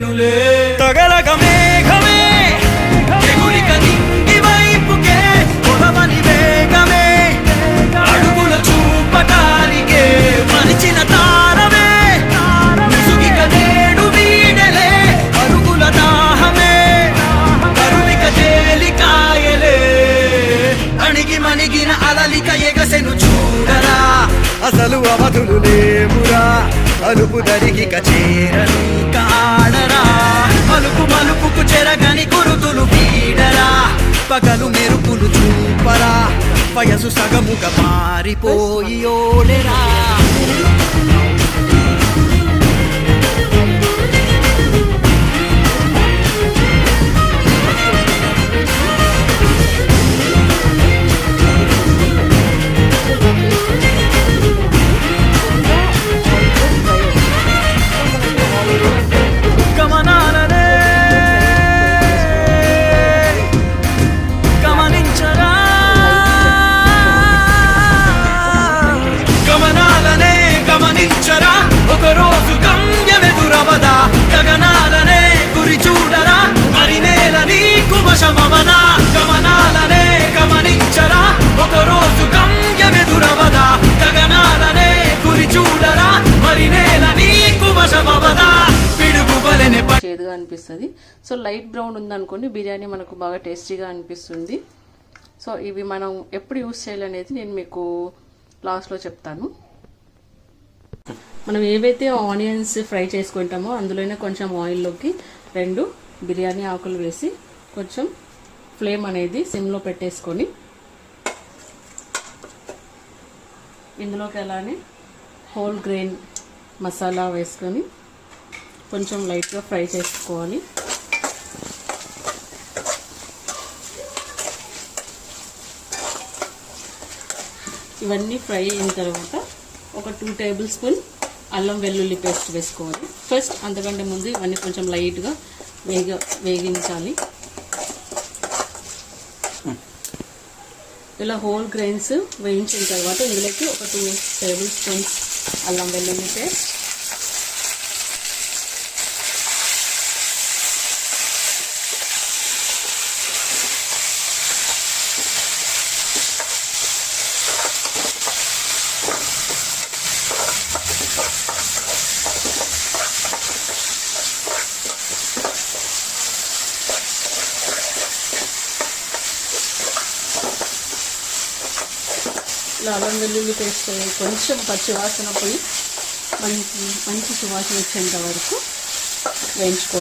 తగలగ మేఘమే ఎగురిక నింగి వైపుకే పొడవని వేగమే అడుగుల చూపటానికే మరిచిన తారమే ముసుగిక నేడు వీడలే అరుగుల దాహమే కరువిక తేలికాయలే అణిగి మణిగిన అలలిక ఎగసెను చూడరా అసలు అవధులు లేవురా అలుపు దరికి చేరని కాడరా మలుపు మలుపుకు చెరగని గురుతులు వీడరా పగలు మెరుపులు చూపరా వయసు సగముగా మారిపోయి ఓడెరా ఒకరోజు గమ్యమెదురవదా గగనాలనే గురి చూడరా మరి నేల నీకు వశమవదా గమనాలనే గమనించరా ఒకరోజు గమ్యమెదురవదా గగనాలనే గురి చూడరా మరి నేల నీకు వశమవదా పిడుగు బలెనే చేదుగా అనిపిస్తుంది. సో లైట్ బ్రౌన్ ఉందనుకోండి బిర్యానీ మనకు బాగా టేస్టీగా అనిపిస్తుంది. సో ఇవి మనం ఎప్పుడు యూస్ చేయాలనేది నేను మీకు లాస్ట్లో చెప్తాను. మనం ఏవైతే ఆనియన్స్ ఫ్రై చేసుకుంటామో అందులోనే కొంచెం ఆయిల్లోకి 2 బిర్యానీ ఆకులు వేసి కొంచెం ఫ్లేమ్ అనేది సిమ్లో పెట్టేసుకొని ఇందులోకి అలానే హోల్ గ్రెయిన్ మసాలా వేసుకొని కొంచెం లైట్గా ఫ్రై చేసుకోవాలి. ఇవన్నీ ఫ్రై అయిన తర్వాత ఒక 2 టేబుల్ స్పూన్ అల్లం వెల్లుల్లి పేస్ట్ వేసుకోవాలి. ఫస్ట్ అంతకంటే ముందు ఇవన్నీ కొంచెం లైట్గా వేగించాలి. ఇలా హోల్ గ్రెయిన్స్ వేయించిన తర్వాత ఇందులోకి ఒక 2 టేబుల్ స్పూన్స్ అల్లం వెల్లుల్లి పేస్ట్, అల్లం వెల్లుల్లి పేస్ట్ కొంచెం పచ్చివాసన పోయి మంచి సువాసన వచ్చేంత వరకు వేయించుకోవాలి.